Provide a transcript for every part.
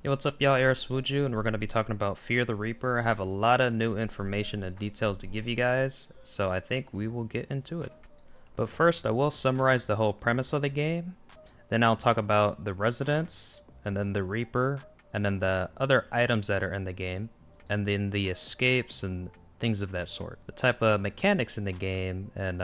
Yo, what's up, y'all? Ariswuju, and we're going to be talking about Fear the Reaper. I have a lot of new information and details to give you guys, so I think we will get into it. But first, I will summarize the whole premise of the game, then I'll talk about the residents, and then the Reaper, and then the other items that are in the game, and then the escapes and things of that sort. The type of mechanics in the game, and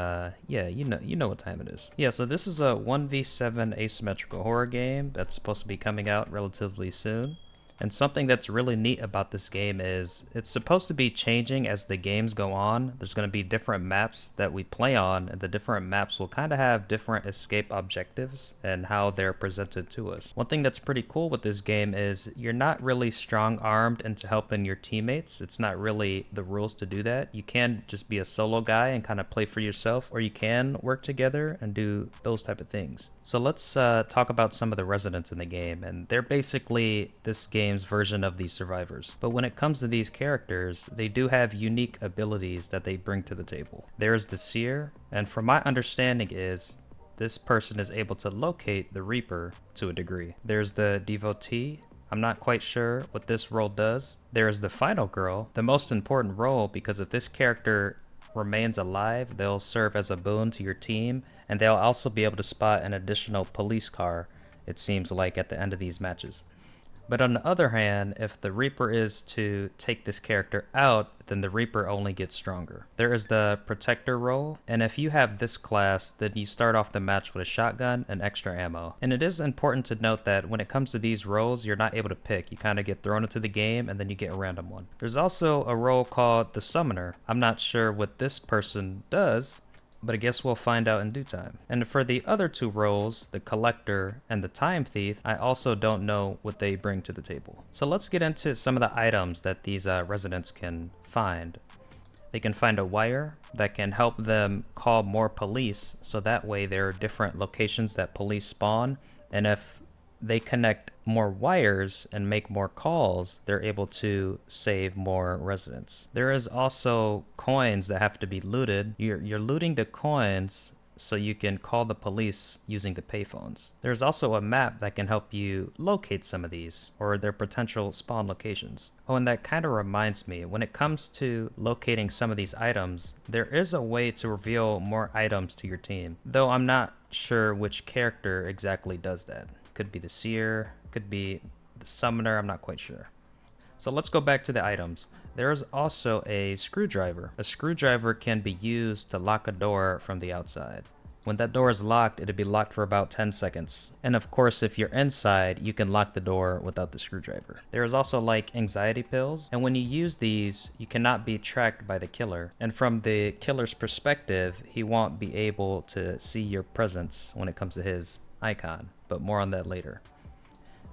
yeah, you know what time it is. Yeah, so this is a 1v7 asymmetrical horror game that's supposed to be coming out relatively soon. And something that's really neat about this game is it's supposed to be changing as the games go on. There's going to be different maps that we play on, and the different maps will kind of have different escape objectives and how they're presented to us. One thing that's pretty cool with this game is you're not really strong armed into helping your teammates. It's not really the rules to do that. You can just be a solo guy and kind of play for yourself, or you can work together and do those type of things. So let's talk about some of the residents in the game, and they're basically this game's version of these survivors. But when it comes to these characters, they do have unique abilities that they bring to the table. There's the Seer, and from my understanding is this person is able to locate the Reaper to a degree. There's the Devotee. I'm not quite sure what this role does. There's the Final Girl, the most important role because if this character remains alive, they'll serve as a boon to your team, and they'll also be able to spot an additional police car, it seems like, at the end of these matches. But on the other hand, if the Reaper is to take this character out, then the Reaper only gets stronger. There is the Protector role, and if you have this class, then you start off the match with a shotgun and extra ammo. And it is important to note that when it comes to these roles, you're not able to pick. You kind of get thrown into the game, and then you get a random one. There's also a role called the Summoner. I'm not sure what this person does, but I guess we'll find out in due time. And for the other two roles, the Collector and the Time Thief, I also don't know what they bring to the table. So let's get into some of the items that these residents can find. They can find a wire that can help them call more police, so that way there are different locations that police spawn, and if they connect more wires and make more calls, they're able to save more residents. There is also coins that have to be looted. You're looting the coins so you can call the police using the payphones. There's also a map that can help you locate some of these or their potential spawn locations. Oh, and that kind of reminds me, when it comes to locating some of these items, there is a way to reveal more items to your team, though I'm not sure which character exactly does that. Could be the Seer, could be the Summoner, I'm not quite sure. So let's go back to the items. There is also a screwdriver. A screwdriver can be used to lock a door from the outside. When that door is locked, it'll be locked for about 10 seconds. And of course, if you're inside, you can lock the door without the screwdriver. There is also like anxiety pills, and when you use these, you cannot be tracked by the killer. And from the killer's perspective, he won't be able to see your presence when it comes to his icon, but more on that later.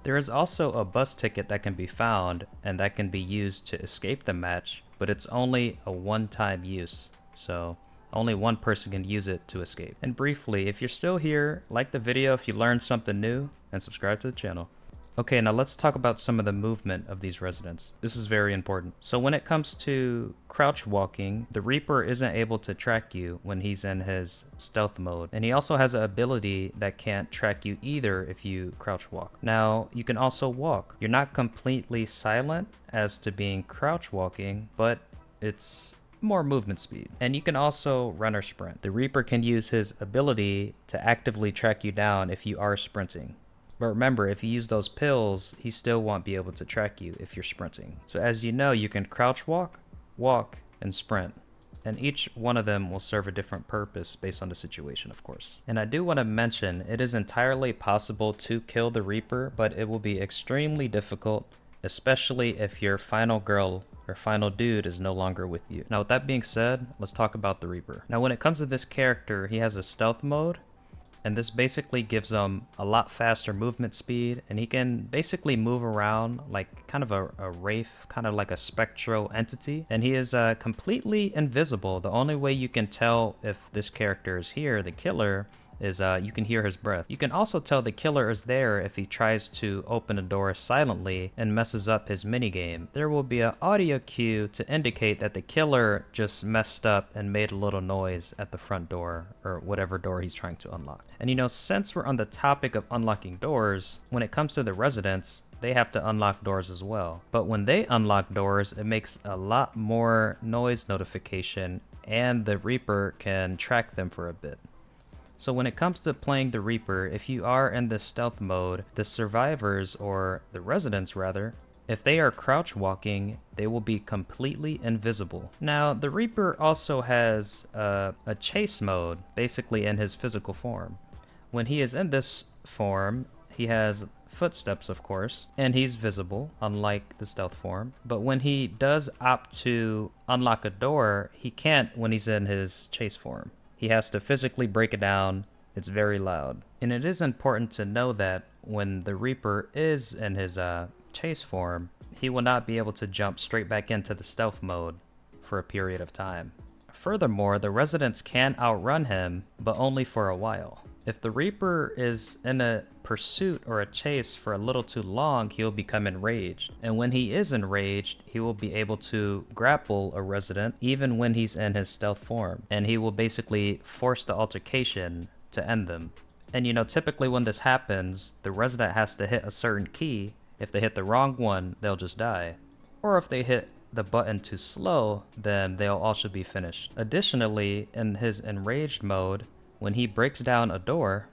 There is also a bus ticket that can be found, and that can be used to escape the match, but it's only a one-time use, so only one person can use it to escape. And briefly, if you're still here, like the video if you learned something new, and subscribe to the channel. Okay, now let's talk about some of the movement of these residents. This is very important. So when it comes to crouch walking, the Reaper isn't able to track you when he's in his stealth mode. And he also has an ability that can't track you either if you crouch walk. Now, you can also walk. You're not completely silent as to being crouch walking, but it's more movement speed. And you can also run or sprint. The Reaper can use his ability to actively track you down if you are sprinting. But remember, if you use those pills, he still won't be able to track you if you're sprinting. So as you know, you can crouch walk, walk, and sprint. And each one of them will serve a different purpose based on the situation, of course. And I do want to mention, it is entirely possible to kill the Reaper, but it will be extremely difficult, especially if your final girl or final dude is no longer with you. Now with that being said, let's talk about the Reaper. Now when it comes to this character, he has a stealth mode, and this basically gives him a lot faster movement speed, and he can basically move around like kind of a wraith, kind of like a spectral entity. And he is completely invisible. The only way you can tell if this character is here, the killer, is you can hear his breath. You can also tell the killer is there if he tries to open a door silently and messes up his minigame. There will be an audio cue to indicate that the killer just messed up and made a little noise at the front door or whatever door he's trying to unlock. And you know, since we're on the topic of unlocking doors, when it comes to the residents, they have to unlock doors as well. But when they unlock doors, it makes a lot more noise notification and the Reaper can track them for a bit. So when it comes to playing the Reaper, if you are in the stealth mode, the survivors, or the residents rather, if they are crouch walking, they will be completely invisible. Now, the Reaper also has a chase mode, basically in his physical form. When he is in this form, he has footsteps, of course, and he's visible, unlike the stealth form. But when he does opt to unlock a door, he can't when he's in his chase form. He has to physically break it down. It's very loud. And it is important to know that when the Reaper is in his chase form, he will not be able to jump straight back into the stealth mode for a period of time. Furthermore, the residents can outrun him, but only for a while. If the Reaper is in a pursuit or a chase for a little too long, he'll become enraged. And when he is enraged, he will be able to grapple a resident even when he's in his stealth form. And he will basically force the altercation to end them. And you know, typically when this happens, the resident has to hit a certain key. If they hit the wrong one, they'll just die. Or if they hit the button too slow, then they'll also be finished. Additionally, in his enraged mode, when he breaks down a door,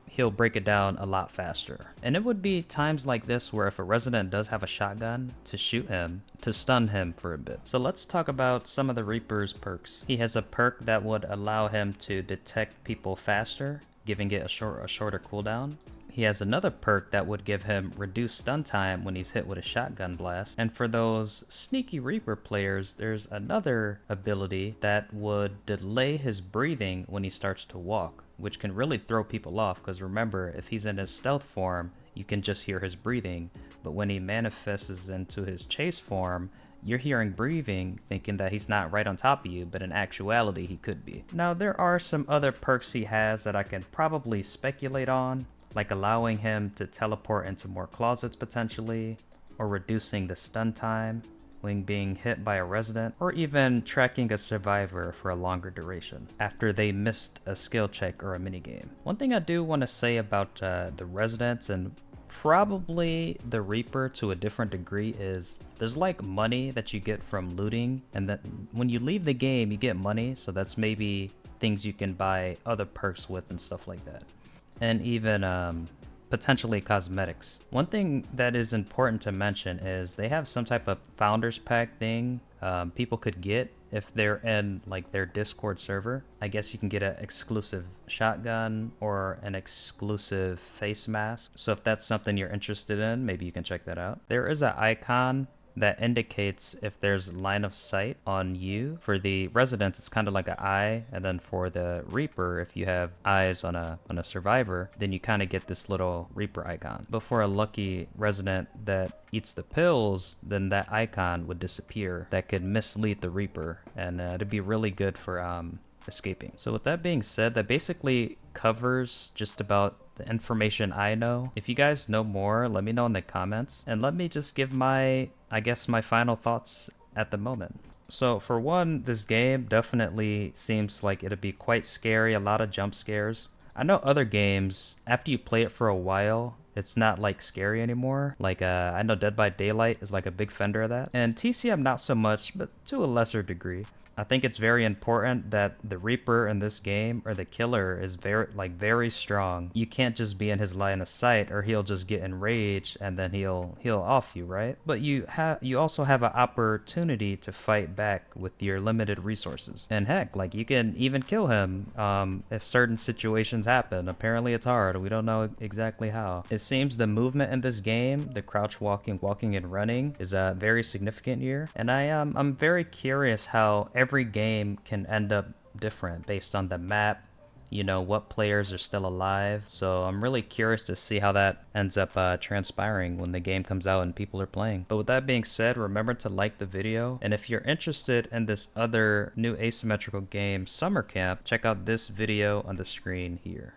he'll break it down a lot faster. And it would be times like this where if a resident does have a shotgun, to shoot him, to stun him for a bit. So let's talk about some of the Reaper's perks. He has a perk that would allow him to detect people faster, giving it a shorter cooldown. He has another perk that would give him reduced stun time when he's hit with a shotgun blast. And for those sneaky Reaper players, there's another ability that would delay his breathing when he starts to walk, which can really throw people off, because remember, if he's in his stealth form, you can just hear his breathing. But when he manifests into his chase form, you're hearing breathing, thinking that he's not right on top of you, but in actuality, he could be. Now, there are some other perks he has that I can probably speculate on, like allowing him to teleport into more closets potentially, or reducing the stun time when being hit by a resident, or even tracking a survivor for a longer duration after they missed a skill check or a minigame. One thing I do want to say about the residents, and probably the Reaper to a different degree, is there's like money that you get from looting, and that when you leave the game you get money, so that's maybe things you can buy other perks with and stuff like that. And even potentially cosmetics. One thing that is important to mention is they have some type of founders pack thing people could get if they're in like their Discord server. I guess you can get an exclusive shotgun or an exclusive face mask. So if that's something you're interested in, maybe you can check that out. There is an icon that indicates if there's line of sight on you. For the residents, it's kind of like an eye, and then for the Reaper, if you have eyes on a survivor, then you kind of get this little Reaper icon. But for a lucky resident that eats the pills, then that icon would disappear. That could mislead the Reaper, and it'd be really good for escaping. So with that being said, that basically covers just about the information I know. If you guys know more, let me know in the comments, and let me just give my final thoughts at the moment. So for one, this game definitely seems like it'll be quite scary, a lot of jump scares. I know other games, after you play it for a while, it's not like scary anymore. Like I know Dead by Daylight is like a big fender of that, and TCM not so much, but to a lesser degree. I think it's very important that the Reaper in this game, or the killer, is very strong. You can't just be in his line of sight, or he'll just get enraged and then he'll off you, right? But you also have an opportunity to fight back with your limited resources. And heck, like you can even kill him if certain situations happen. Apparently it's hard. We don't know exactly how. It seems the movement in this game, the crouch walking, and running, is very significant here. And I'm very curious how every game can end up different based on the map, you know, what players are still alive. So I'm really curious to see how that ends up transpiring when the game comes out and people are playing. But with that being said, remember to like the video, and if you're interested in this other new asymmetrical game, Summer Camp, check out this video on the screen here.